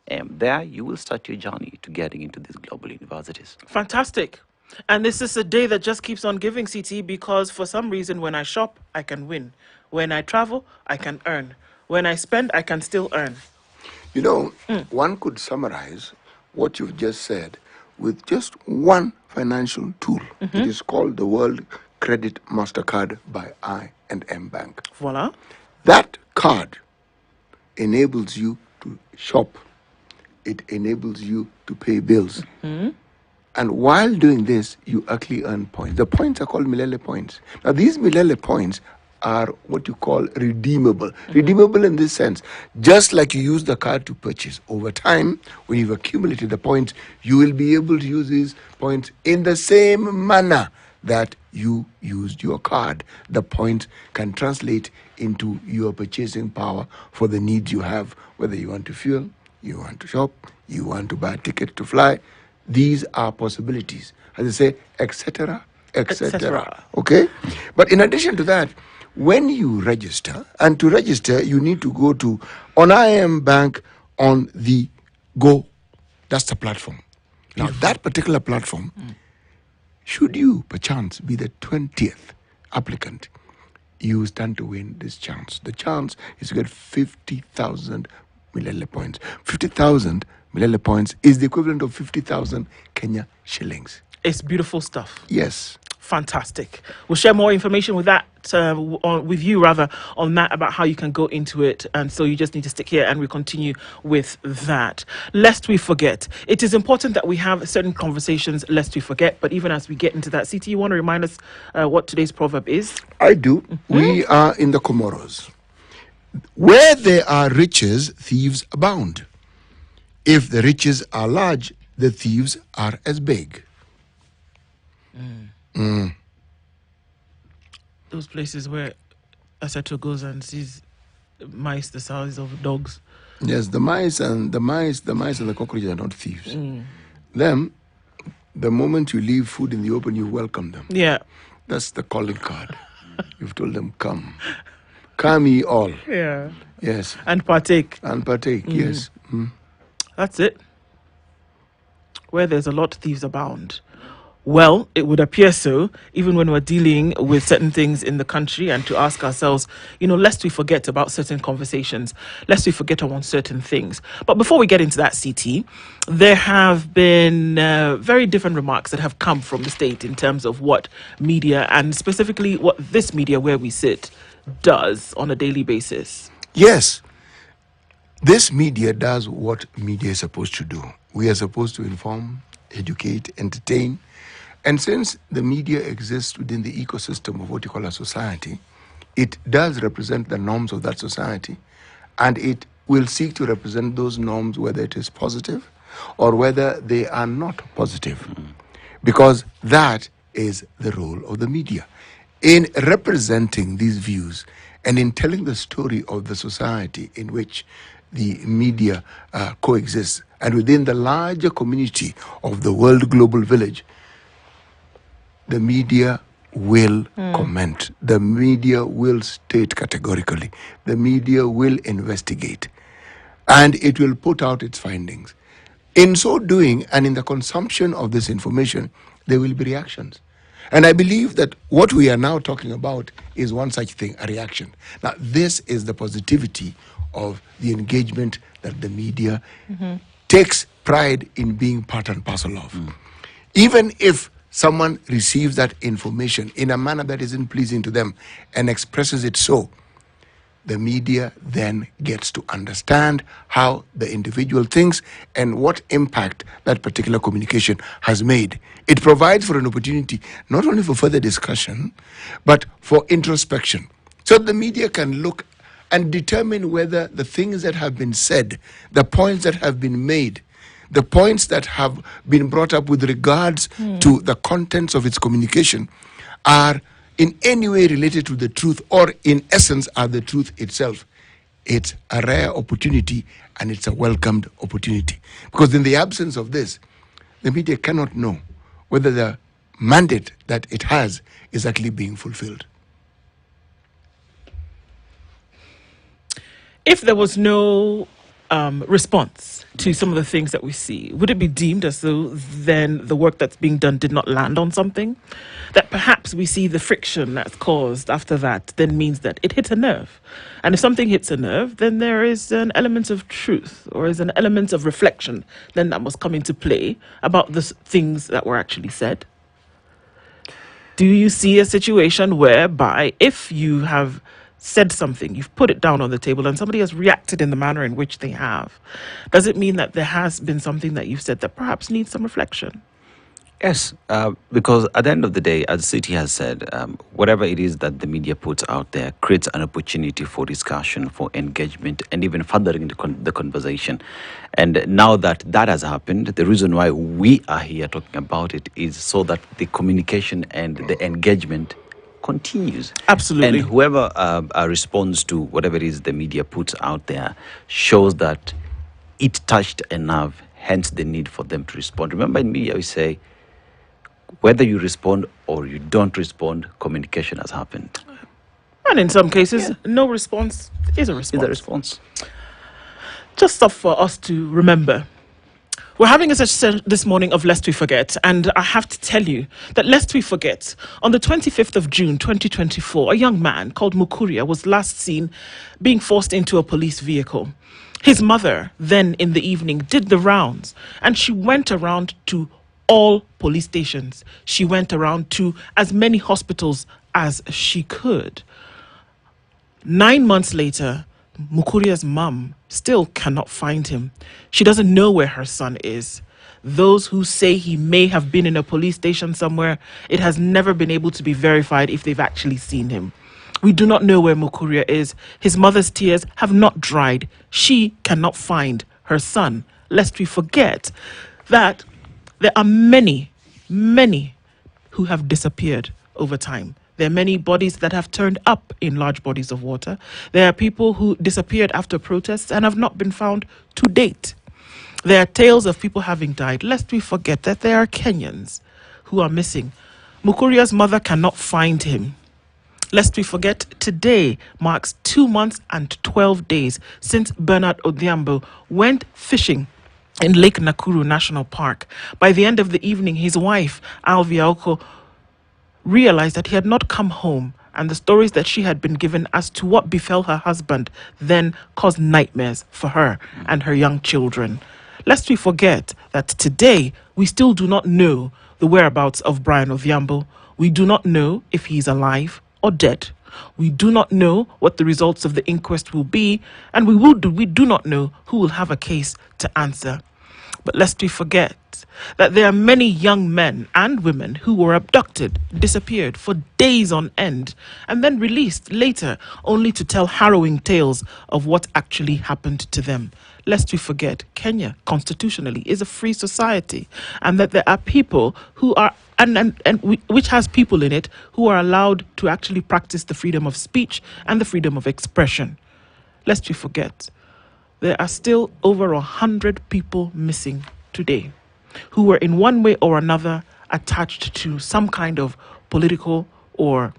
FM. There, you will start your journey to getting into these global universities. Fantastic. And this is a day that just keeps on giving, CT, because for some reason, when I shop, I can win. When I travel, I can earn. When I spend, I can still earn. You know, one could summarize what you've just said with just one financial tool. It is called the World Credit MasterCard by I&M Bank. Voila. That card enables you to shop. It enables you to pay bills. And while doing this, you actually earn points. The points are called Milele points. Now, these Milele points are what you call redeemable. Redeemable in this sense, just like you use the card to purchase. Over time, when you've accumulated the points, you will be able to use these points in the same manner that you used your card. The points can translate into your purchasing power for the needs you have, whether you want to fuel, you want to shop, you want to buy a ticket to fly. These are possibilities. As I say, etc., etc. Okay? But in addition to that, when you register, and to register, you need to go to on I&M Bank on the Go. That's the platform. Now, that particular platform, should you perchance be the 20th applicant, you stand to win this chance. The chance is to get 50,000 Milele points. 50,000 Milele points is the equivalent of 50,000 Kenya shillings. It's beautiful stuff. Yes. Fantastic. We'll share more information with that, with you rather, on that, about how you can go into it. And so you just need to stick here and we continue with that. Lest we forget, it is important that we have certain conversations lest we forget. But even as we get into that, CT, you want to remind us what today's proverb is? I do. We are in the Comoros. Where there are riches, thieves abound. If the riches are large, the thieves are as big. Those places where Asato goes and sees mice the size of dogs. Yes, the mice and the cockroaches are not thieves. Them, the moment you leave food in the open, you welcome them. Yeah. That's the calling card. You've told them, come. Come ye all. Yeah. Yes. And partake. And partake, yes. That's it. Where there's a lot, thieves abound. Well, it would appear so, even when we're dealing with certain things in the country, and to ask ourselves, lest we forget about certain conversations, lest we forget on certain things. But before we get into that, CT, there have been very different remarks that have come from the state in terms of what media, and specifically what this media where we sit, does on a daily basis. Yes. This media does what media is supposed to do. We are supposed to inform, educate, entertain. And since the media exists within the ecosystem of what you call a society, it does represent the norms of that society, and it will seek to represent those norms whether it is positive or whether they are not positive, because that is the role of the media. In representing these views and in telling the story of the society in which the media coexists, and within the larger community of the world global village, the media will comment. The media will state categorically. The media will investigate. And it will put out its findings. In so doing, and in the consumption of this information, there will be reactions. And I believe that what we are now talking about is one such thing, a reaction. Now, this is the positivity of the engagement that the media takes pride in being part and parcel of. Even if someone receives that information in a manner that isn't pleasing to them and expresses it so, the media then gets to understand how the individual thinks and what impact that particular communication has made. It provides for an opportunity not only for further discussion, but for introspection. So the media can look and determine whether the things that have been said, the points that have been made, the points that have been brought up with regards to the contents of its communication are in any way related to the truth, or in essence are the truth itself. It's a rare opportunity and it's a welcomed opportunity. Because in the absence of this, the media cannot know whether the mandate that it has is actually being fulfilled. If there was no response to some of the things that we see? Would it be deemed as though then the work that's being done did not land on something? That perhaps we see the friction that's caused after that then means that it hits a nerve. And if something hits a nerve, then there is an element of truth or is an element of reflection then that must come into play about the things that were actually said. Do you see a situation whereby if you have said something, you've put it down on the table and somebody has reacted in the manner in which they have, does it mean that there has been something that you've said that perhaps needs some reflection? Yes, because at the end of the day, as City has said, whatever it is that the media puts out there creates an opportunity for discussion, for engagement, and even furthering the conversation. And now that that has happened, the reason why we are here talking about it is so that the communication and the engagement continues. Absolutely. And whoever responds to whatever it is the media puts out there shows that it touched a nerve, hence the need for them to respond. Remember, in media, we say, whether you respond or you don't respond, communication has happened. And in some cases, no response is a response. Is a response. Just stuff for us to remember. We're having a session this morning of Lest We Forget, and I have to tell you that Lest We Forget, on the 25th of June 2024, a young man called Mukuria was last seen being forced into a police vehicle. His mother, then in the evening, did the rounds, and she went around to all police stations. She went around to as many hospitals as she could. 9 months later, Mukuria's mum still cannot find him. She doesn't know where her son is. Those who say he may have been in a police station somewhere, it has never been able to be verified if they've actually seen him. We do not know where Mukuria is. His mother's tears have not dried. She cannot find her son. Lest we forget that there are many, many who have disappeared over time. There are many bodies that have turned up in large bodies of water. There are people who disappeared after protests and have not been found to date. There are tales of people having died. Lest we forget that there are Kenyans who are missing. Mukuria's mother cannot find him. Lest we forget, today marks 2 months and 12 days since Bernard Odhiambo went fishing in Lake Nakuru National Park. By the end of the evening, his wife, Alvia Oko, realized that he had not come home, and the stories that she had been given as to what befell her husband then caused nightmares for her and her young children. Lest we forget that today we still do not know the whereabouts of Brian Odhiambo. We do not know if he's alive or dead. We do not know what the results of the inquest will be, and we do not know who will have a case to answer. But lest we forget that there are many young men and women who were abducted, disappeared for days on end, and then released later only to tell harrowing tales of what actually happened to them. Lest we forget, Kenya constitutionally is a free society, and that there are people who are which has people in it who are allowed to actually practice the freedom of speech and the freedom of expression. Lest we forget, there are still over 100 people missing today who were in one way or another attached to some kind of political or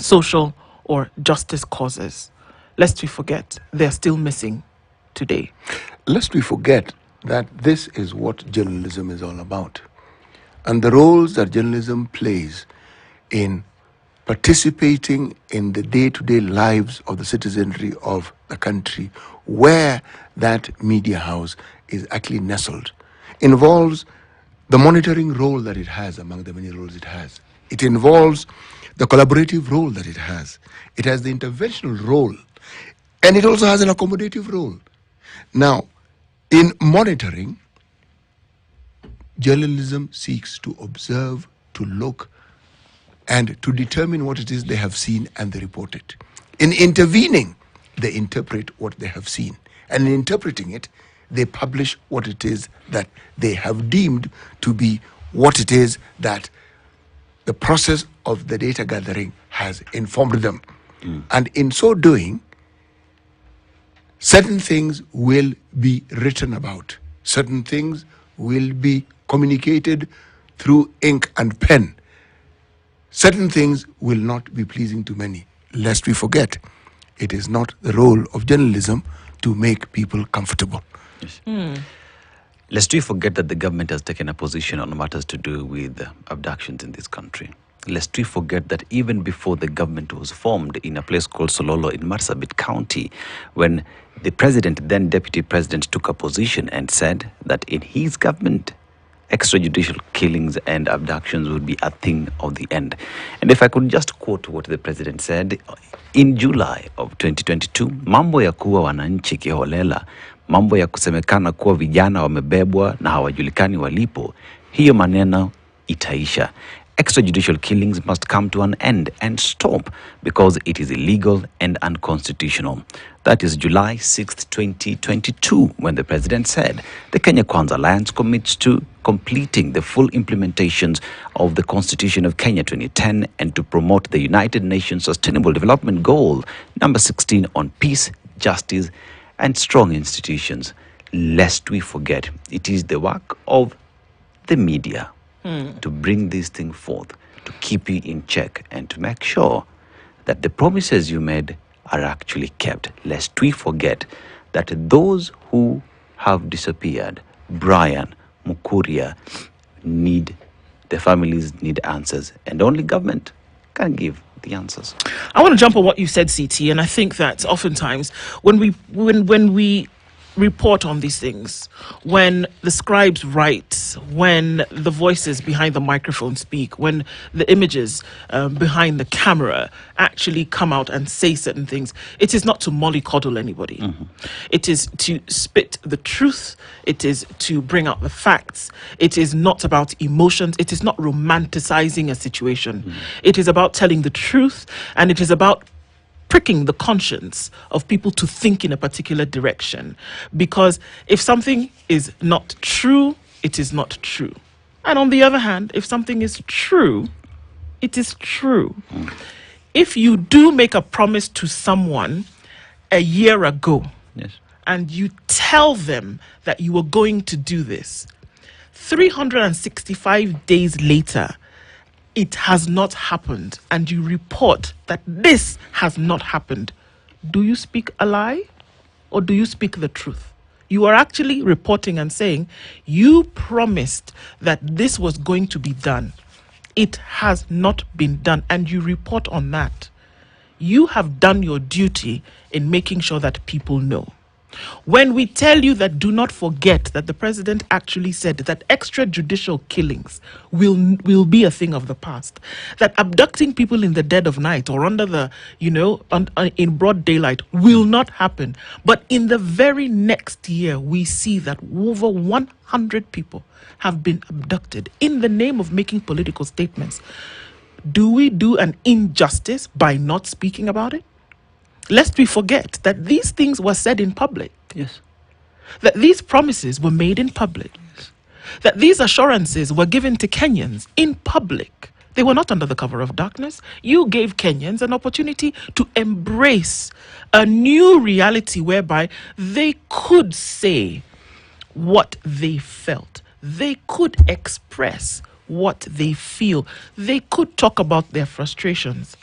social or justice causes. Lest we forget, they're still missing today. Lest we forget that this is what journalism is all about, and the roles that journalism plays in participating in the day-to-day lives of the citizenry of the country, where that media house is actually nestled, involves the monitoring role that it has among the many roles it has. It involves the collaborative role that it has. It has the interventional role, and it also has an accommodative role. Now, in monitoring, journalism seeks to observe, to look, and to determine what it is they have seen, and they report it. In intervening, they interpret what they have seen. And in interpreting it, they publish what it is that they have deemed to be what it is that the process of the data gathering has informed them. And in so doing, certain things will be written about. Certain things will be communicated through ink and pen. Certain things will not be pleasing to many. Lest we forget, it is not the role of journalism to make people comfortable. Yes. Lest we forget that the government has taken a position on matters to do with abductions in this country. Lest we forget that even before the government was formed in a place called Sololo in Marsabit County, when the president, then deputy president, took a position and said that in his government, extrajudicial killings and abductions would be a thing of the end. And if I could just quote what the president said, in July of 2022, mambo ya kuwa wananchi kiholela, mambo ya kusemekana kuwa vijana wamebebwa na hawajulikani walipo, hiyo maneno itaisha. Extrajudicial killings must come to an end and stop because it is illegal and unconstitutional. That is July 6th, 2022, when the president said the Kenya Kwanza Alliance commits to completing the full implementations of the Constitution of Kenya 2010 and to promote the United Nations Sustainable Development Goal number 16 on peace, justice, and strong institutions. Lest we forget, it is the work of the media to bring this thing forth, to keep you in check, and to make sure that the promises you made are actually kept. Lest we forget that those who have disappeared, Brian, Mukuria, the families need answers, and only government can give the answers. I want to jump on what you said, CT, and I think that oftentimes when we report on these things, when the scribes write, when the voices behind the microphone speak, when the images behind the camera actually come out and say certain things, it is not to mollycoddle anybody. Mm-hmm. It is to spit the truth. It is to bring out the facts. It is not about emotions. It is not romanticizing a situation. Mm-hmm. It is about telling the truth, and it is about pricking the conscience of people to think in a particular direction. Because if something is not true, it is not true. And on the other hand, if something is true, it is true. If you do make a promise to someone a year ago, yes, and you tell them that you are going to do this, 365 days later, it has not happened, and you report that this has not happened, do you speak a lie or do you speak the truth? You are actually reporting and saying you promised that this was going to be done. It has not been done, and you report on that. You have done your duty in making sure that people know. When we tell you that do not forget that the president actually said that extrajudicial killings will be a thing of the past, that abducting people in the dead of night or under the, in broad daylight will not happen. But in the very next year, we see that over 100 people have been abducted in the name of making political statements. Do we do an injustice by not speaking about it? Lest we forget that these things were said in public. yes, That these promises were made in public. yes, That these assurances were given to Kenyans in public. They were not under the cover of darkness. You gave Kenyans an opportunity to embrace a new reality whereby they could say what they felt. They could express what they feel. They could talk about their frustrations.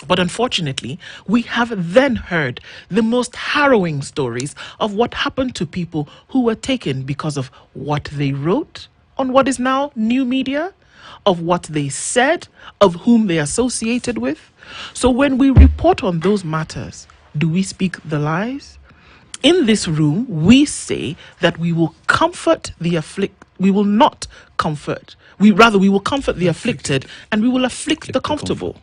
But unfortunately, we have then heard the most harrowing stories of what happened to people who were taken because of what they wrote on what is now new media, of what they said, of whom they associated with. So when we report on those matters, do we speak the lies? In this room, we say that we will comfort the we will not comfort. We will comfort the afflicted, and we will afflict the comfortable.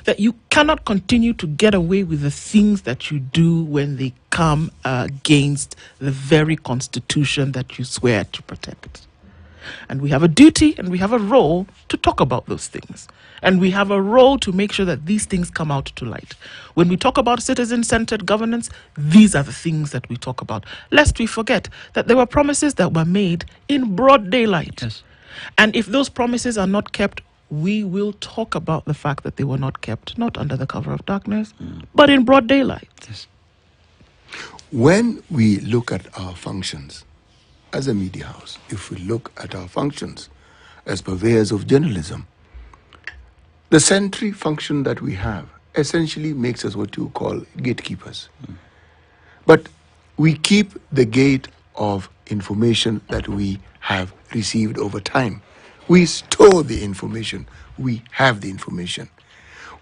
That you cannot continue to get away with the things that you do when they come against the very constitution that you swear to protect. And we have a duty and we have a role to talk about those things. And we have a role to make sure that these things come out to light. When we talk about citizen-centered governance, these are the things that we talk about. Lest we forget that there were promises that were made in broad daylight. yes. And if those promises are not kept, we will talk about the fact that they were not kept, not under the cover of darkness, but in broad daylight. Yes. When we look at our functions as a media house, if we look at our functions as purveyors of journalism, the sentry function that we have essentially makes us what you call gatekeepers. But we keep the gate of information that we have received over time. We store the information. We have the information.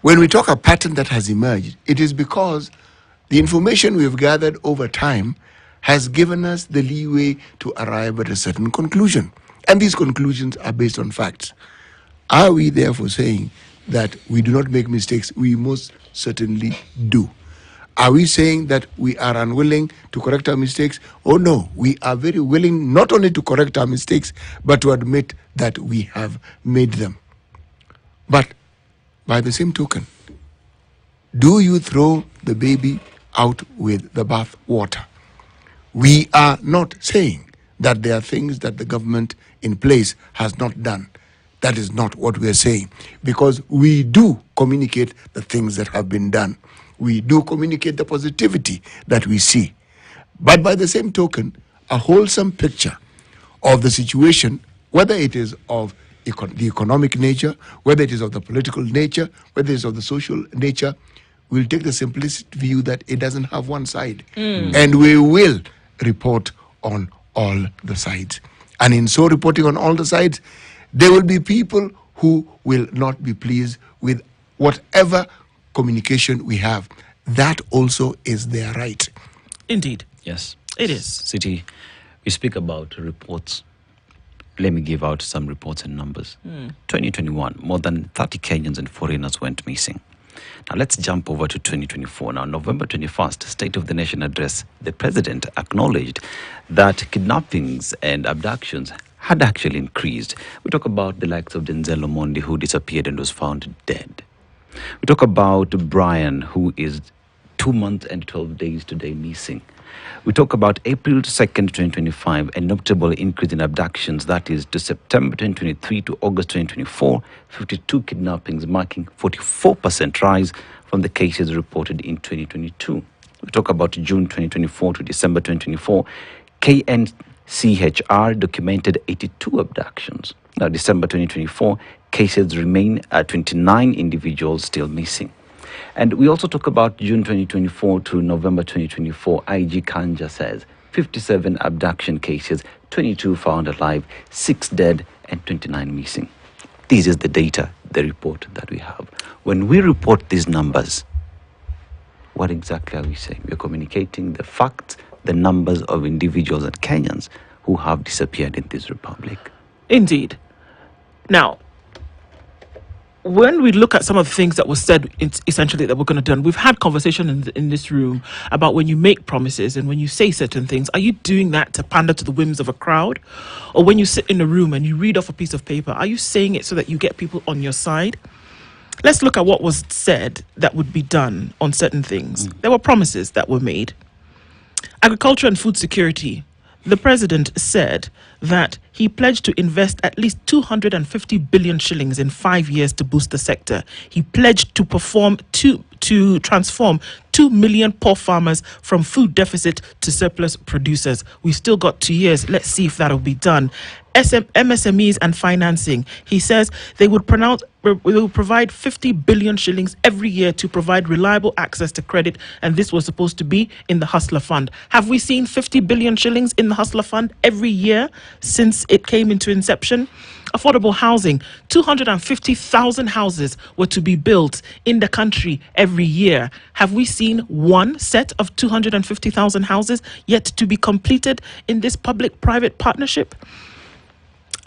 When we talk a pattern that has emerged, it is because the information we've gathered over time has given us the leeway to arrive at a certain conclusion. And these conclusions are based on facts. Are we therefore saying that we do not make mistakes? We most certainly do. Are we saying that we are unwilling to correct our mistakes? Oh no, we are very willing not only to correct our mistakes, but to admit that we have made them. But by the same token, do you throw the baby out with the bath water? We are not saying that there are things that the government in place has not done. That is not what we are saying, because we do communicate the things that have been done. We do communicate the positivity that we see. But by the same token, a wholesome picture of the situation, whether it is of the economic nature, whether it is of the political nature, whether it is of the social nature, we'll take the simplistic view that it doesn't have one side. And we will report on all the sides. And in so reporting on all the sides, there will be people who will not be pleased with whatever communication we have. That also is their right. Indeed. Yes. It is. City, we speak about reports. Let me give out some reports and numbers. 2021, more than 30 Kenyans and foreigners went missing. Now let's jump over to 2024. Now, November 21st, State of the Nation address, the president acknowledged that kidnappings and abductions had actually increased. We talk about the likes of Denzel Omondi, who disappeared and was found dead. We talk about Brian, who is 2 months and 12 days today missing. We talk about April 2nd, 2025, a notable increase in abductions, that is to September 2023 to August 2024, 52 kidnappings, marking 44% rise from the cases reported in 2022. We talk about June 2024 to December 2024, KNCHR documented 82 abductions. Now, December 2024, cases remain at 29 individuals still missing. And we also talk about June 2024 to November 2024. IG Kanja says 57 abduction cases, 22 found alive, 6 dead, and 29 missing. This is the data, the report that we have. When we report these numbers, what exactly are we saying? We're communicating the facts, the numbers of individuals and Kenyans who have disappeared in this republic. Indeed. Now, when we look at some of the things that were said, essentially that we're going to do, we've had conversation in this room about when you make promises and when you say certain things, are you doing that to pander to the whims of a crowd? Or when you sit in a room and you read off a piece of paper, are you saying it so that you get people on your side? Let's look at what was said that would be done on certain things. There were promises that were made. Agriculture and food security. The president said that he pledged to invest at least 250 billion shillings in 5 years to boost the sector. He pledged to transform 2 million poor farmers from food deficit to surplus producers. We've still got 2 years. Let's see if that'll be done. MSMEs and financing. He says they would provide 50 billion shillings every year to provide reliable access to credit, and this was supposed to be in the Hustler Fund. Have we seen 50 billion shillings in the Hustler Fund every year since it came into inception? Affordable housing. 250,000 houses were to be built in the country every year. Have we seen one set of 250,000 houses yet to be completed in this public-private partnership?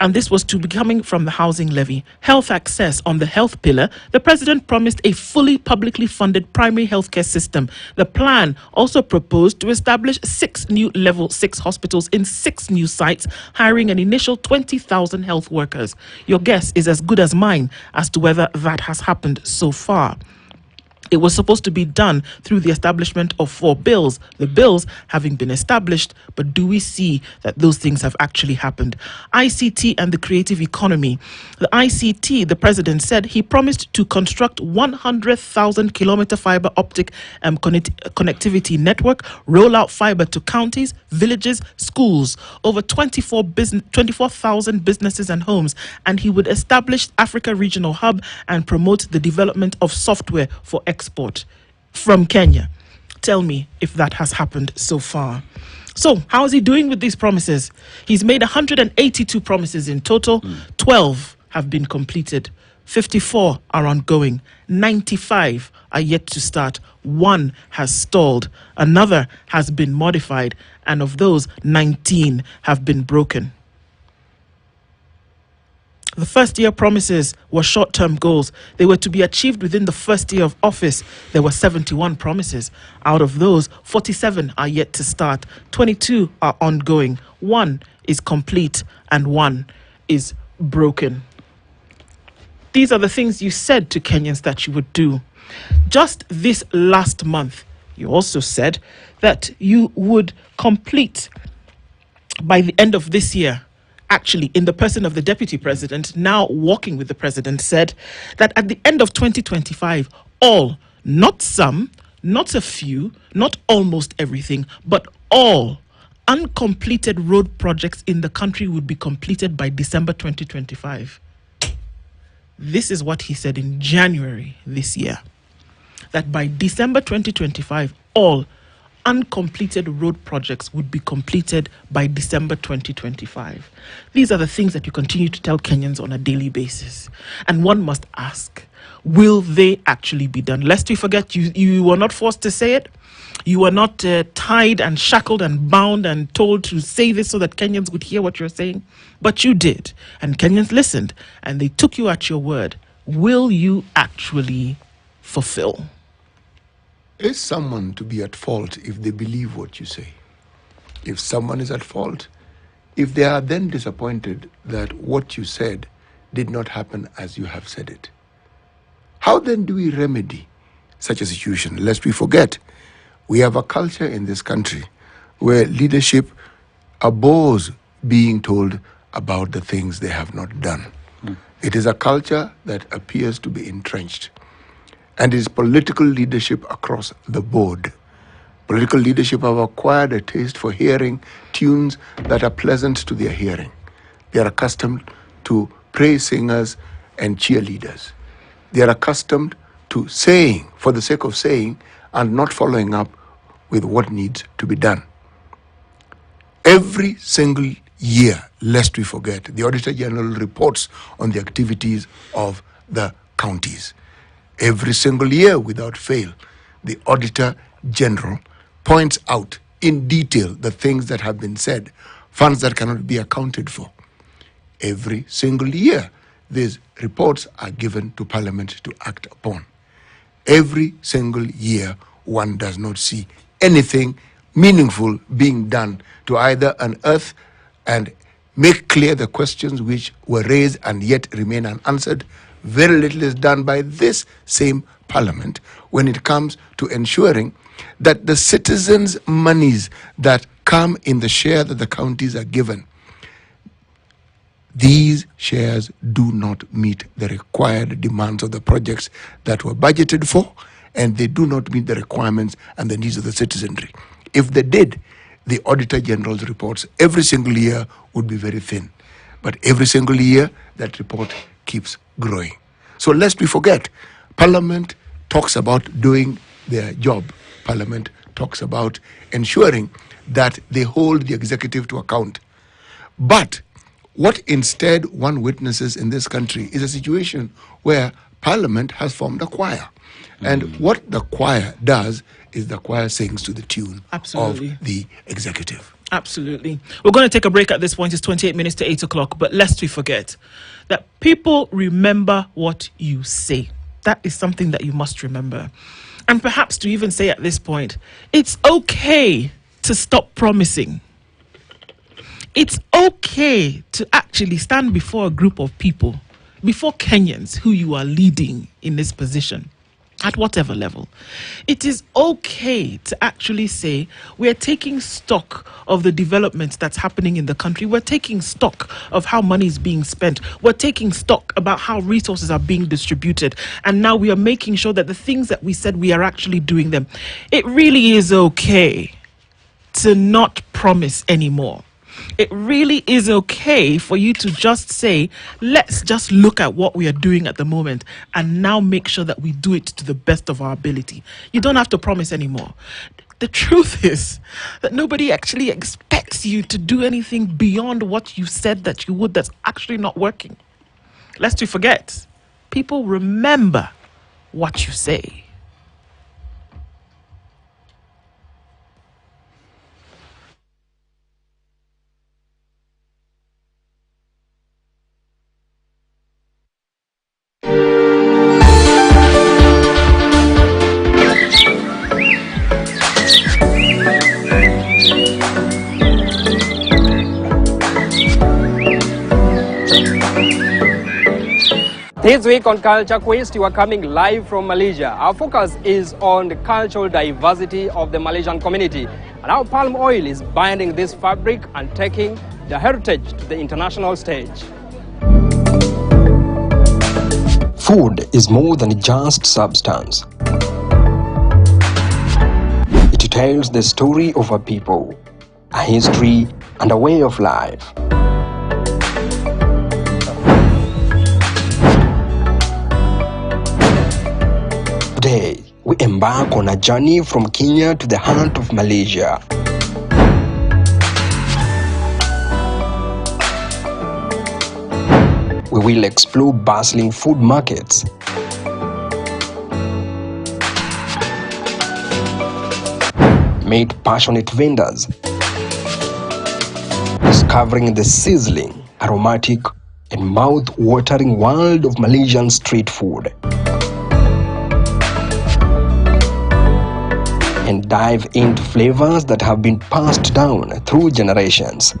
And this was to be coming from the housing levy. Health access. On the health pillar, the president promised a fully publicly funded primary healthcare system. The plan also proposed to establish 6 new level 6 hospitals in 6 new sites, hiring an initial 20,000 health workers. Your guess is as good as mine as to whether that has happened so far. It was supposed to be done through the establishment of 4 bills, the bills having been established, but do we see that those things have actually happened? ICT and the creative economy. The ICT, the president said he promised to construct 100,000 kilometer fiber optic connectivity network, roll out fiber to counties, villages, schools, over 24,000 businesses and homes, and he would establish Africa Regional Hub and promote the development of software for export from Kenya. Tell me if that has happened so far. So, how is he doing with these promises? He's made 182 promises in total. 12 have been completed. 54 are ongoing. 95 are yet to start. 1 has stalled. Another has been modified. And of those, 19 have been broken. The first year promises were short-term goals. They were to be achieved within the first year of office. There were 71 promises. Out of those, 47 are yet to start. 22 are ongoing. 1 is complete and 1 is broken. These are the things you said to Kenyans that you would do. Just this last month, you also said that you would complete by the end of this year. Actually, in the person of the deputy president, now walking with the president, said that at the end of 2025, all, not some, not a few, not almost everything, but all uncompleted road projects in the country would be completed by December 2025. This is what he said in January this year, that by December 2025, all uncompleted road projects would be completed by December 2025. These are the things that you continue to tell Kenyans on a daily basis. And one must ask, will they actually be done? Lest we forget, you were not forced to say it. You were not tied and shackled and bound and told to say this so that Kenyans would hear what you're saying. But you did. And Kenyans listened. And they took you at your word. Will you actually fulfill? Is someone to be at fault if they believe what you say? If someone is at fault, if they are then disappointed that what you said did not happen as you have said it, how then do we remedy such a situation? Lest we forget, we have a culture in this country where leadership abhors being told about the things they have not done. It is a culture that appears to be entrenched. And it is political leadership across the board. Political leadership have acquired a taste for hearing tunes that are pleasant to their hearing. They are accustomed to praise singers and cheerleaders. They are accustomed to saying for the sake of saying and not following up with what needs to be done. Every single year, lest we forget, the Auditor General reports on the activities of the counties. Every single year, without fail, the Auditor General points out in detail the things that have been said, funds that cannot be accounted for. Every single year, these reports are given to Parliament to act upon. Every single year, one does not see anything meaningful being done to either unearth and make clear the questions which were raised and yet remain unanswered. Very little is done by this same Parliament when it comes to ensuring that the citizens' monies that come in the share that the counties are given, these shares do not meet the required demands of the projects that were budgeted for, and they do not meet the requirements and the needs of the citizenry. If they did, the Auditor General's reports every single year would be very thin. But every single year, that report keeps growing. So lest we forget, Parliament talks about doing their job. Parliament talks about ensuring that they hold the executive to account. But what instead one witnesses in this country is a situation where Parliament has formed a choir. And what the choir does is the choir sings to the tune Absolutely. of the executive. Absolutely. We're going to take a break at this point. It's 28 minutes to 8 o'clock. But lest we forget that people remember what you say. That is something that you must remember. And perhaps to even say at this point, it's okay to stop promising. It's okay to actually stand before a group of people, before Kenyans who you are leading in this position, at whatever level. It is okay to actually say we're taking stock of the developments that's happening in the country. We're taking stock of how money is being spent. We're taking stock about how resources are being distributed. And now we are making sure that the things that we said we are actually doing them. It really is okay to not promise anymore. It really is okay for you to just say, let's just look at what we are doing at the moment and now make sure that we do it to the best of our ability. You don't have to promise anymore. The truth is that nobody actually expects you to do anything beyond what you said that you would that's actually not working. Lest you forget, people remember what you say. This week on Culture Quest, you are coming live from Malaysia. Our focus is on the cultural diversity of the Malaysian community and how palm oil is binding this fabric and taking the heritage to the international stage. Food is more than just substance. It tells the story of a people, a history, and a way of life. Today, we embark on a journey from Kenya to the heart of Malaysia. We will explore bustling food markets, meet passionate vendors, discovering the sizzling, aromatic, and mouth-watering world of Malaysian street food, and dive into flavors that have been passed down through generations.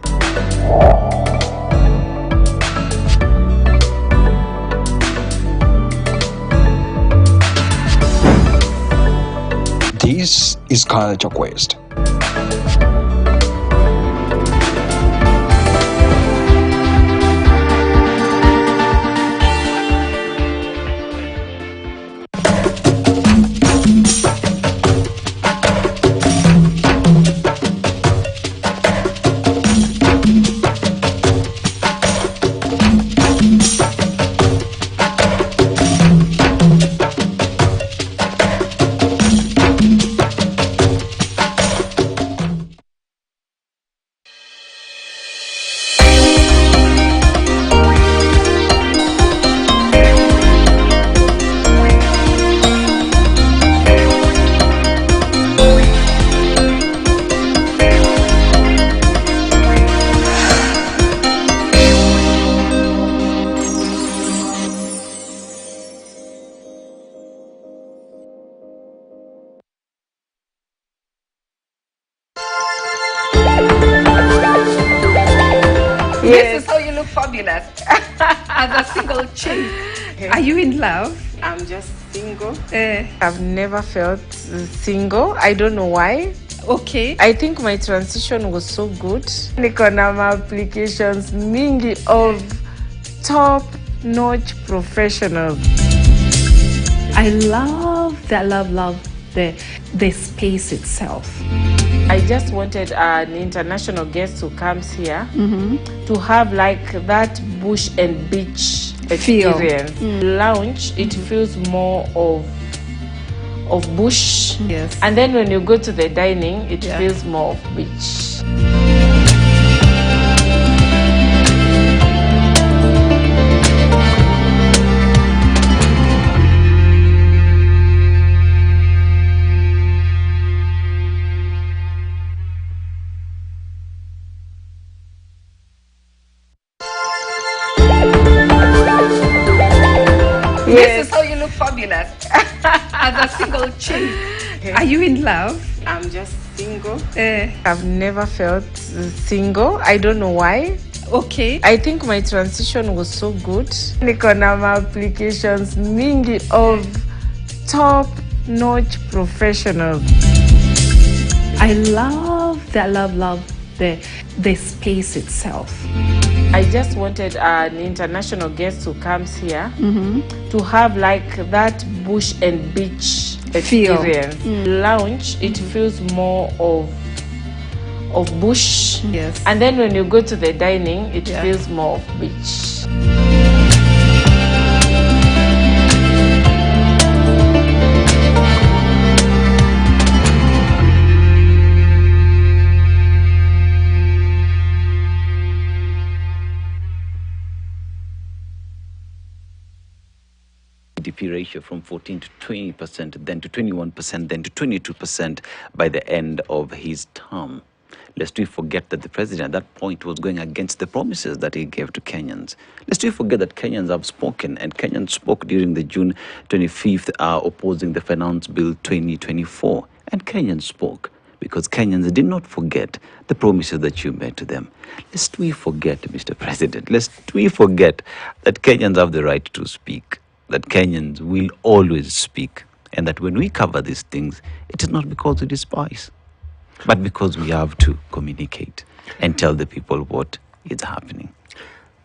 This is Culture Quest. This is how you look fabulous as a single chick. Are you in love? I'm just single. Uh, I've never felt single. I don't know why. okay. I think my transition was so good. Niko na applications mingi of top-notch professionals. I love the space itself. I just wanted an international guest who comes here to have like that bush and beach experience. Lounge, it feels more of bush. Yes. And then when you go to the dining, it feels more of beach. This is how you look fabulous as a single chick. Are you in love? I'm just single. Uh, I've never felt single. I don't know why. okay. I think my transition was so good. Niko na applications mingi of top-notch professionals. I love the space itself. I just wanted an international guest who comes here to have like that bush and beach experience. Lounge, it feels more of bush. Yes. And then when you go to the dining, it feels more of beach. GDP ratio from 14 to 20%, then to 21%, then to 22% by the end of his term. Lest we forget that the president at that point was going against the promises that he gave to Kenyans. Lest we forget that Kenyans have spoken, and Kenyans spoke during the June 25th opposing the Finance Bill 2024. And Kenyans spoke because Kenyans did not forget the promises that you made to them. Lest we forget, Mr. President, lest we forget that Kenyans have the right to speak, that Kenyans will always speak, and that when we cover these things, it is not because we despise, but because we have to communicate and tell the people what is happening.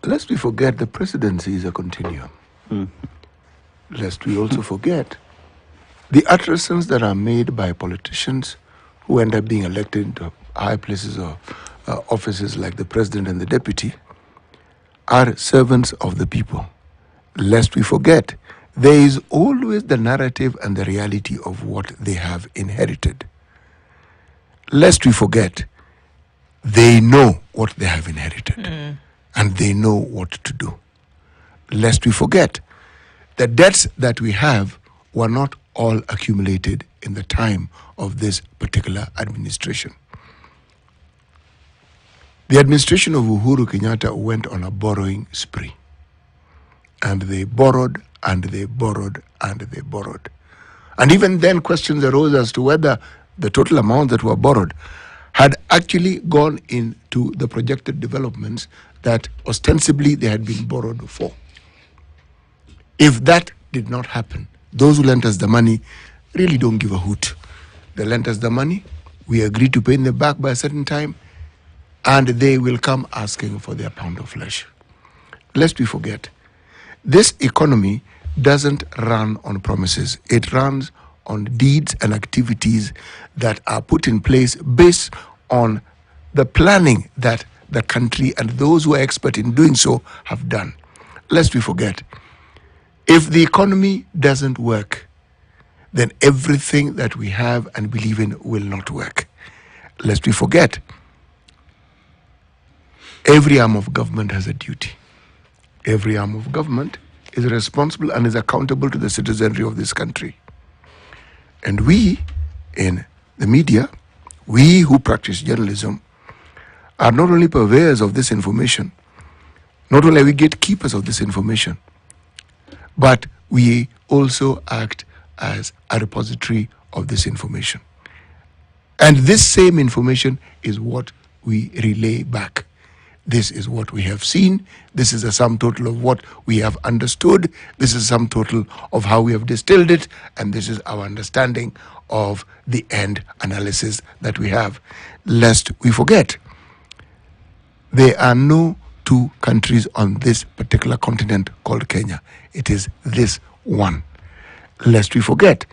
Lest we forget the presidency is a continuum. Lest we also forget the utterances that are made by politicians who end up being elected into high places or offices like the president and the deputy are servants of the people. Lest we forget, there is always the narrative and the reality of what they have inherited. Lest we forget, they know what they have inherited and they know what to do. Lest we forget, the debts that we have were not all accumulated in the time of this particular administration. The administration of Uhuru Kenyatta went on a borrowing spree. And they borrowed, and they borrowed, and they borrowed. And even then, questions arose as to whether the total amount that were borrowed had actually gone into the projected developments that ostensibly they had been borrowed for. If that did not happen, those who lent us the money really don't give a hoot. They lent us the money, we agreed to pay them back by a certain time, and they will come asking for their pound of flesh. Lest we forget, this economy doesn't run on promises. It runs on deeds and activities that are put in place based on the planning that the country and those who are expert in doing so have done. Lest we forget, if the economy doesn't work, then everything that we have and believe in will not work. Lest we forget, every arm of government has a duty. Every arm of government is responsible and is accountable to the citizenry of this country. And we, in the media, we who practice journalism, are not only purveyors of this information, not only are we gatekeepers of this information, but we also act as a repository of this information. And this same information is what we relay back. This is what we have seen. This is a sum total of what we have understood. This is a sum total of how we have distilled it. And this is our understanding of the end analysis that we have. Lest we forget, there are no two countries on this particular continent called Kenya. It is this one. Lest we forget,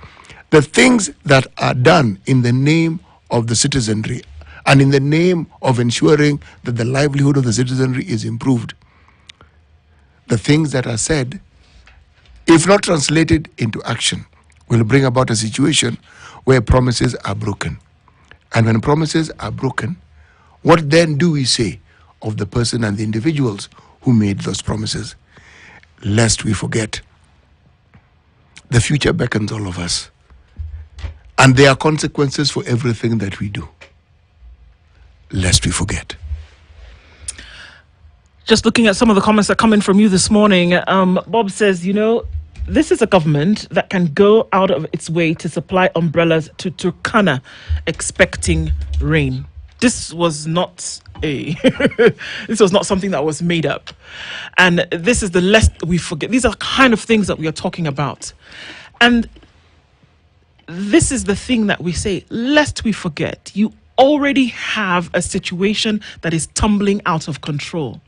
the things that are done in the name of the citizenry and in the name of ensuring that the livelihood of the citizenry is improved, the things that are said, if not translated into action, will bring about a situation where promises are broken. And when promises are broken, what then do we say of the person and the individuals who made those promises? Lest we forget, the future beckons all of us, and there are consequences for everything that we do. Lest we forget. Just looking at some of the comments that come in from you this morning, Bob says, this is a government that can go out of its way to supply umbrellas to Turkana expecting rain. This was not this was not something that was made up. And this is the lest we forget. These are kind of things that we are talking about. And this is the thing that we say, lest we forget, you already have a situation that is tumbling out of control.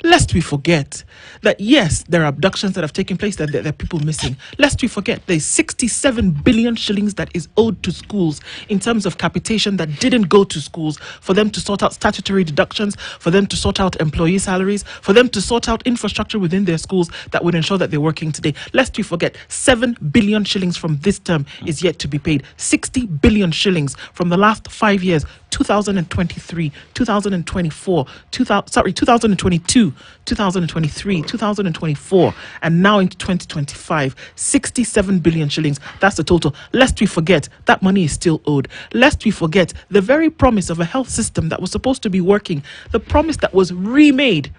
Lest we forget that, yes, there are abductions that have taken place, that there are people missing. Lest we forget there's 67 billion shillings that is owed to schools in terms of capitation that didn't go to schools for them to sort out statutory deductions, for them to sort out employee salaries, for them to sort out infrastructure within their schools that would ensure that they're working today. Lest we forget 7 billion shillings from this term is yet to be paid. 60 billion shillings from the last 5 years, 2023, 2024, 2022, 2023, 2024, and now into 2025, 67 billion shillings. That's the total. Lest we forget that money is still owed. Lest we forget the very promise of a health system that was supposed to be working, the promise that was remade.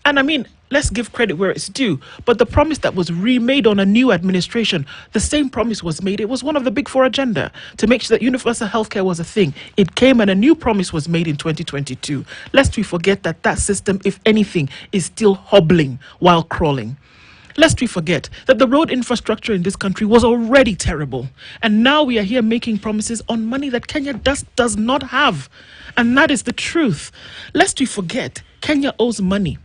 And I mean, let's give credit where it's due, but the promise that was remade on a new administration, the same promise was made. It was one of the big four agenda to make sure that universal healthcare was a thing. It came and a new promise was made in 2022. Lest we forget that that system, if anything, is still hobbling while crawling. Lest we forget that the road infrastructure in this country was already terrible. And now we are here making promises on money that Kenya does not have. And that is the truth. Lest we forget, Kenya owes money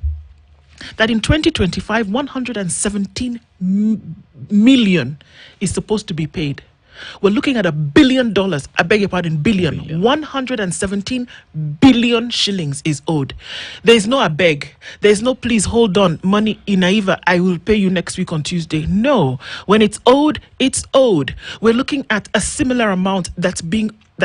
that in 2025, 117 million is supposed to be paid. We're looking at $1 billion, I beg your pardon, billion. 117 billion shillings is owed. There's no I beg. There's no please hold on, money in Naiva, I will pay you next week on Tuesday. No. When it's owed, it's owed. We're looking at a similar amount that's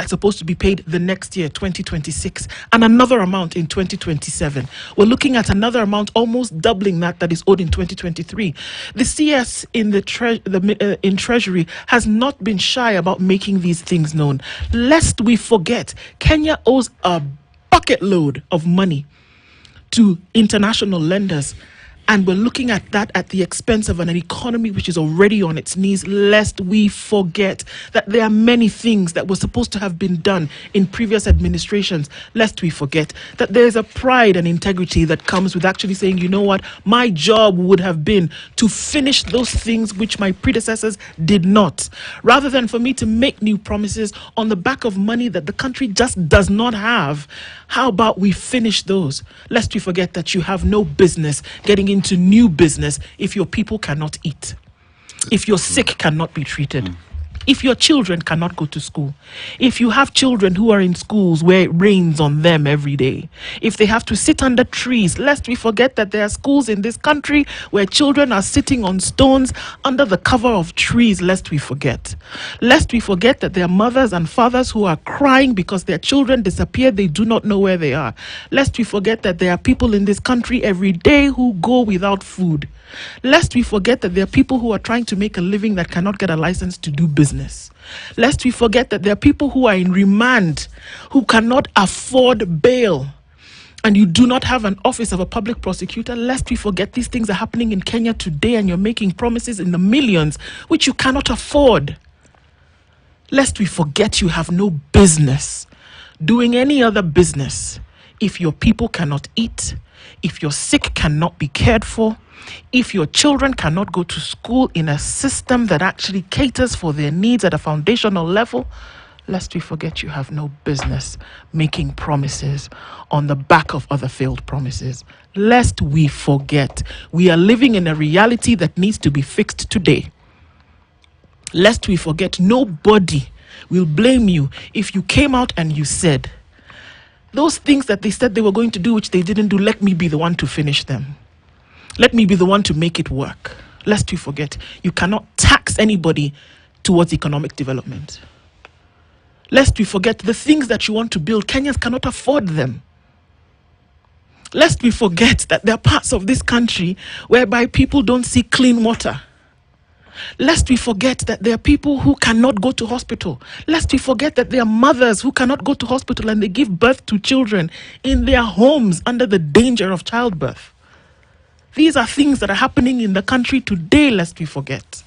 supposed to be paid the next year, 2026, and another amount in 2027. We're looking at another amount almost doubling that is owed in 2023. The CS in in Treasury has not been shy about making these things known. Lest we forget, Kenya owes a bucket load of money to international lenders. And we're looking at that at the expense of an economy which is already on its knees, lest we forget that there are many things that were supposed to have been done in previous administrations, lest we forget that there's a pride and integrity that comes with actually saying, you know what, my job would have been to finish those things which my predecessors did not, rather than for me to make new promises on the back of money that the country just does not have. How about we finish those? Lest we forget that you have no business getting into new business if your people cannot eat, if your sick cannot be treated, if your children cannot go to school, if you have children who are in schools where it rains on them every day, if they have to sit under trees, lest we forget that there are schools in this country where children are sitting on stones under the cover of trees, lest we forget that there are mothers and fathers who are crying because their children disappeared, they do not know where they are, lest we forget that there are people in this country every day who go without food, lest we forget that there are people who are trying to make a living that cannot get a license to do business. Lest we forget that there are people who are in remand who cannot afford bail, and you do not have an office of a public prosecutor. Lest we forget these things are happening in Kenya today and you're making promises in the millions which you cannot afford. Lest we forget you have no business doing any other business if your people cannot eat, if your sick cannot be cared for, if your children cannot go to school in a system that actually caters for their needs at a foundational level. Lest we forget you have no business making promises on the back of other failed promises. Lest we forget we are living in a reality that needs to be fixed today. Lest we forget nobody will blame you if you came out and you said, those things that they said they were going to do which they didn't do, let me be the one to finish them. Let me be the one to make it work. Lest we forget, you cannot tax anybody towards economic development. Lest we forget, the things that you want to build, Kenyans cannot afford them. Lest we forget that there are parts of this country whereby people don't see clean water. Lest we forget that there are people who cannot go to hospital. Lest we forget that there are mothers who cannot go to hospital and they give birth to children in their homes under the danger of childbirth. These are things that are happening in the country today, lest we forget.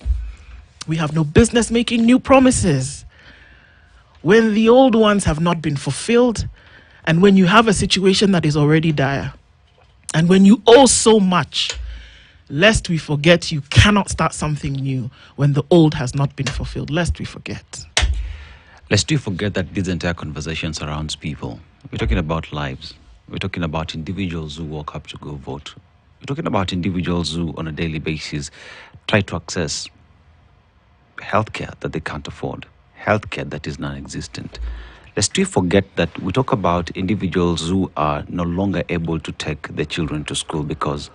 We have no business making new promises when the old ones have not been fulfilled, and when you have a situation that is already dire, and when you owe so much. Lest we forget you cannot start something new when the old has not been fulfilled. Lest we forget. Lest we forget that this entire conversation surrounds people. We're talking about lives. We're talking about individuals who walk up to go vote. We're talking about individuals who, on a daily basis, try to access healthcare that they can't afford, healthcare that is non-existent. Lest we forget that we talk about individuals who are no longer able to take their children to school because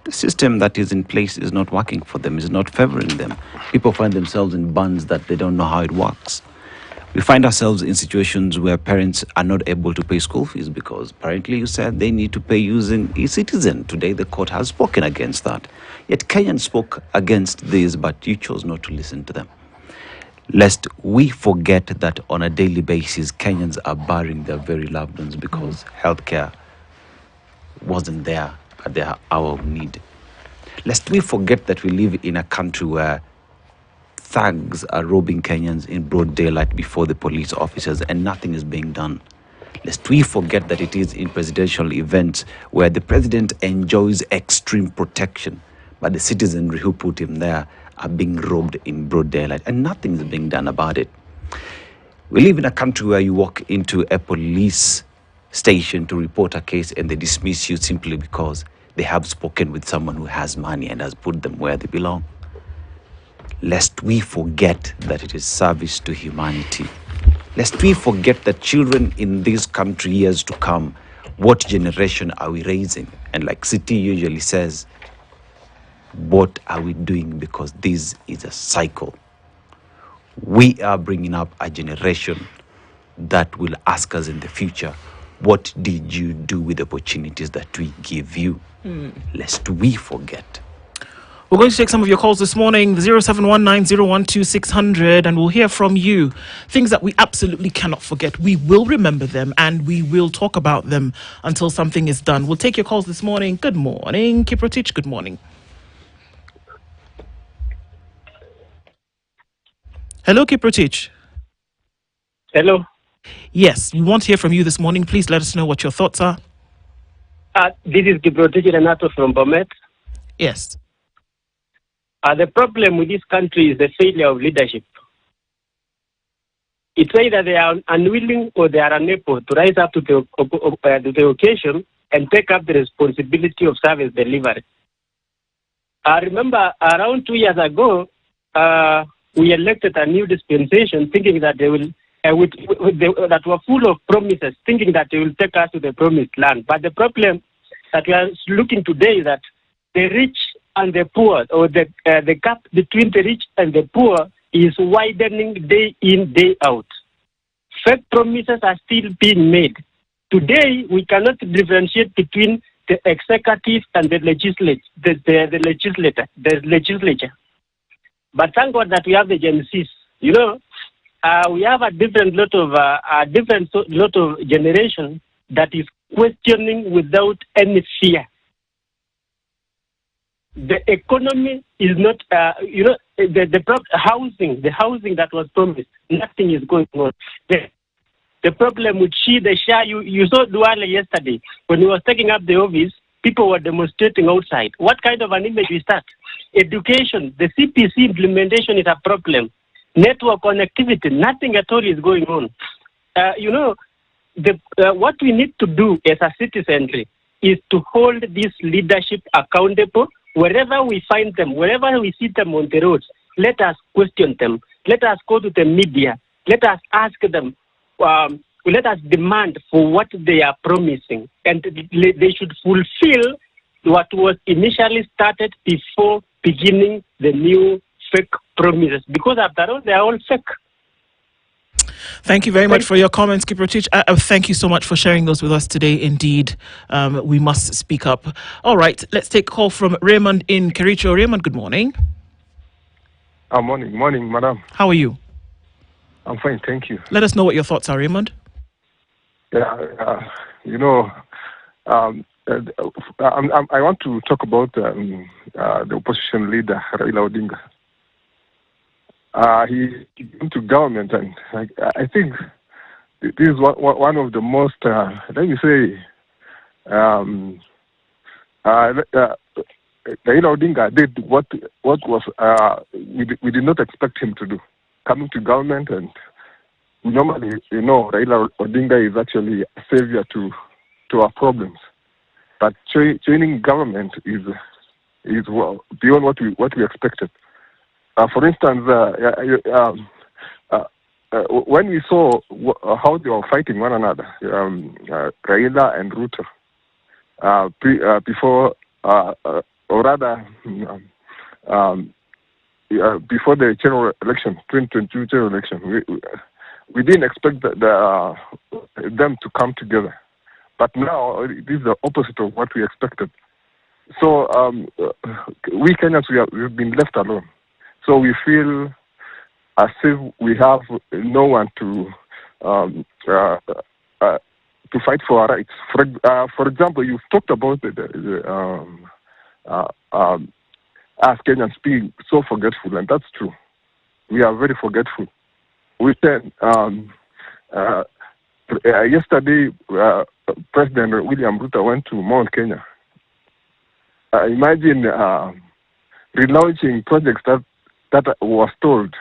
the system that is in place is not working for them, is not favoring them. People find themselves in bonds that they don't know how it works. We find ourselves in situations where parents are not able to pay school fees because apparently you said they need to pay using e-citizen. Today the court has spoken against that. Yet Kenyans spoke against this, but you chose not to listen to them. Lest we forget that on a daily basis, Kenyans are burying their very loved ones because healthcare wasn't there at their hour of need. Lest we forget that we live in a country where thugs are robbing Kenyans in broad daylight before the police officers and nothing is being done. Lest we forget that it is in presidential events where the president enjoys extreme protection, but the citizenry who put him there are being robbed in broad daylight and nothing is being done about it. We live in a country where you walk into a police station to report a case and they dismiss you simply because they have spoken with someone who has money and has put them where they belong. Lest we forget that it is service to humanity. Lest we forget that children in this country years to come, what generation are we raising? And like City usually says, what are we doing? Because this is a cycle. We are bringing up a generation that will ask us in the future, what did you do with the opportunities that we give you? Lest we forget. We're going to take some of your calls this morning, 0719012600, and we'll hear from you. Things that we absolutely cannot forget. We will remember them and we will talk about them until something is done. We'll take your calls this morning. Good morning, Kiprotich. Good morning. Hello, Kiprotich. Hello. Yes, we want to hear from you this morning. Please let us know what your thoughts are. This is Kiprotich Renato from Bomet. Yes. The problem with this country is the failure of leadership. It's either they are unwilling or they are unable to rise up to the occasion and take up the responsibility of service delivery. I remember around 2 years ago, we elected a new dispensation thinking that they will, that were full of promises, thinking that they will take us to the promised land. But the problem that we are looking today is that the rich and the poor, or the gap between the rich and the poor, is widening day in, day out. Fake promises are still being made. Today, we cannot differentiate between the executive and the legislature. But thank God that we have the Gen Zs. You know, we have a different lot of generation that is questioning without any fear. The economy is not, the housing that was promised, nothing is going on. The problem with the Shah, you saw Duale yesterday, when he was taking up the office, people were demonstrating outside. What kind of an image is that? Education, the CPC implementation is a problem. Network connectivity, nothing at all is going on. What we need to do as a citizenry is to hold this leadership accountable. Wherever we find them, wherever we see them on the roads, let us question them. Let us go to the media. Let us ask them. Let us demand for what they are promising. And they should fulfill what was initially started before beginning the new fake promises. Because after all, they are all fake. Thank you very much for your comments, Kiprotich. Thank you so much for sharing those with us today. Indeed, we must speak up. All right, let's take a call from Raymond in Kericho. Raymond, good morning. Morning, madam. How are you? I'm fine, thank you. Let us know what your thoughts are, Raymond. Yeah, I want to talk about the opposition leader, Raila Odinga. He came to government, and I think this is one of the most, Raila Odinga did what was we did not expect him to do, coming to government. And normally, Raila Odinga is actually a savior to to our problems. But changing government is well, beyond what we expected. For instance, when we saw how they were fighting one another, Raila and Ruto, before, or rather, before the general election, 2022 general election, we didn't expect them to come together. But now it is the opposite of what we expected. So we Kenyans, we've been left alone. So we feel as if we have no one to fight for our rights. For example, you've talked about us Kenyans being so forgetful, and that's true. We are very forgetful. We said yesterday, President William Ruto went to Mount Kenya. Imagine relaunching projects that was told,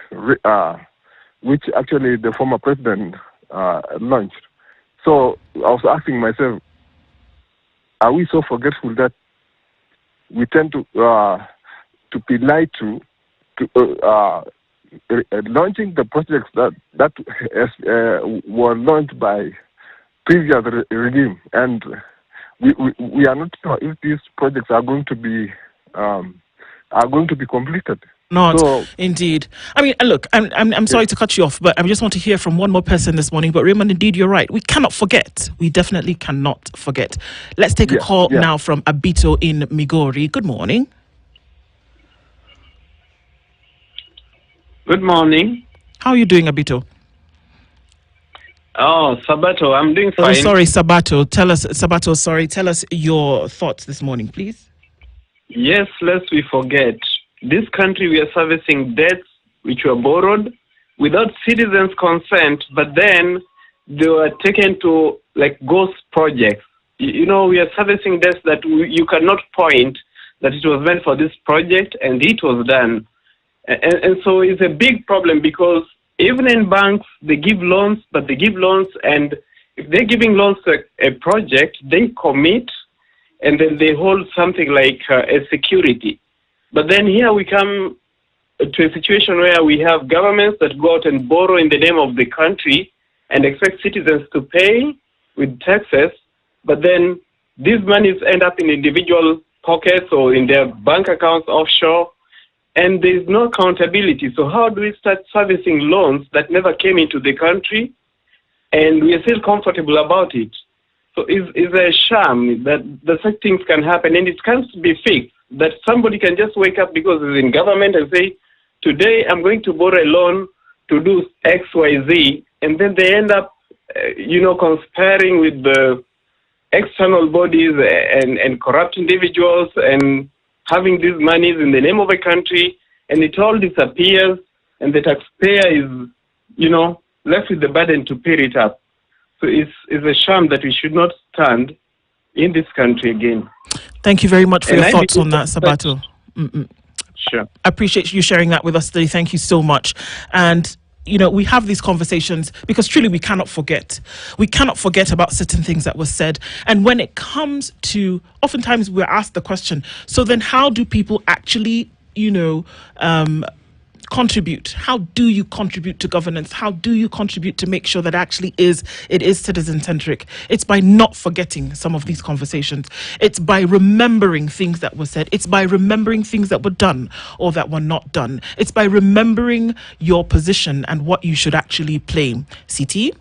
which actually the former president launched. So I was asking myself, are we so forgetful that we tend to be lied to launching the projects that were launched by previous regime, and we are not sure if these projects are going to be completed. Not indeed. I mean, look, I'm sorry to cut you off, but I just want to hear from one more person this morning. But Raymond, indeed, you're right. We cannot forget. We definitely cannot forget. Let's take a call now from Abito in Migori. Good morning. Good morning. How are you doing, Abito? Oh, Sabato, I'm doing fine. Oh, sorry, Sabato. Tell us your thoughts this morning, please. Yes, lest we forget. This country, we are servicing debts which were borrowed without citizens' consent, but then they were taken to like ghost projects. You know, we are servicing debts that you cannot point that it was meant for this project, and it was done. And so it's a big problem, because even in banks, they give loans, but they give loans, and if they're giving loans to a project, they commit, and then they hold something like a security. But then here we come to a situation where we have governments that go out and borrow in the name of the country and expect citizens to pay with taxes, but then these monies end up in individual pockets or in their bank accounts offshore, and there's no accountability. So how do we start servicing loans that never came into the country, and we are still comfortable about it? So it's a sham that such things can happen, and it can't be fixed. That somebody can just wake up because he's in government and say, today I'm going to borrow a loan to do X, Y, Z, and then they end up, conspiring with the external bodies and corrupt individuals and having these monies in the name of a country, and it all disappears, and the taxpayer is, left with the burden to pay it up. So it's a shame that we should not stand in this country again. Thank you very much for your thoughts on that, Sabato. Sure. I appreciate you sharing that with us today. Thank you so much. And we have these conversations because truly we cannot forget. We cannot forget about certain things that were said. And when it comes to, oftentimes we're asked the question, so then how do people actually, contribute? How do you contribute to governance? How do you contribute to make sure that actually it is citizen-centric? It's by not forgetting some of these conversations. It's by remembering things that were said. It's by remembering things that were done or that were not done. It's by remembering your position and what you should actually play. CT?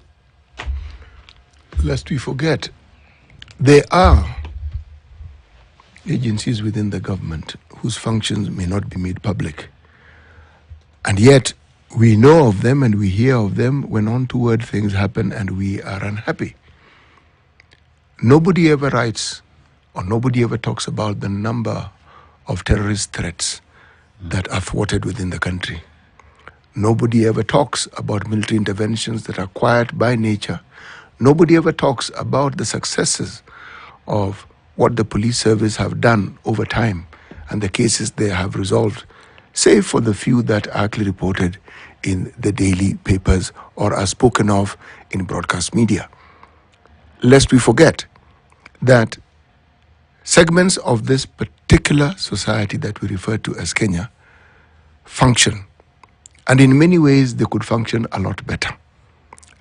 Lest we forget, there are agencies within the government whose functions may not be made public. And yet, we know of them and we hear of them when untoward things happen and we are unhappy. Nobody ever writes or nobody ever talks about the number of terrorist threats that are thwarted within the country. Nobody ever talks about military interventions that are quiet by nature. Nobody ever talks about the successes of what the police service have done over time and the cases they have resolved, save for the few that are actually reported in the daily papers or are spoken of in broadcast media. Lest we forget, that segments of this particular society that we refer to as Kenya function. And in many ways, they could function a lot better.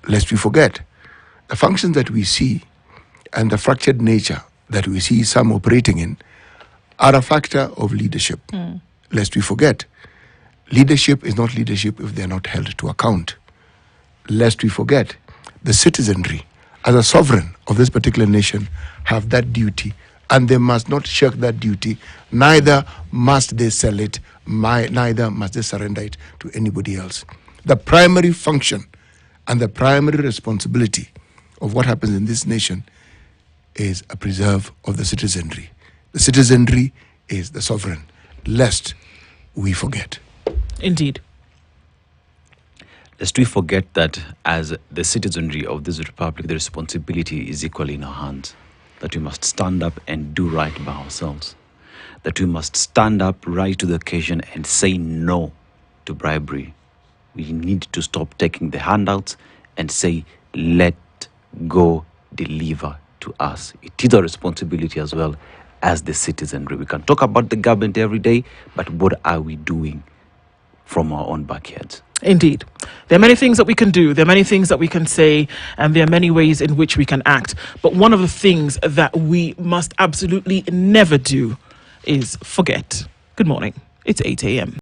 Lest we forget, the functions that we see and the fractured nature that we see some operating in are a factor of leadership. Lest we forget, leadership is not leadership if they are not held to account. Lest we forget, the citizenry, as a sovereign of this particular nation, have that duty, and they must not shirk that duty. Neither must they sell it, neither must they surrender it to anybody else. The primary function and the primary responsibility of what happens in this nation is a preserve of the citizenry. The citizenry is the sovereign, lest we forget. Indeed. Lest we forget that as the citizenry of this republic, the responsibility is equally in our hands. That we must stand up and do right by ourselves. That we must stand up, rise to the occasion and say no to bribery. We need to stop taking the handouts and say, let go, deliver to us. It is our responsibility as well as the citizenry. We can talk about the government every day, but what are we doing from our own backyards? Indeed. There are many things that we can do. There are many things that we can say, and there are many ways in which we can act. But one of the things that we must absolutely never do is forget. Good morning. It's 8 a.m.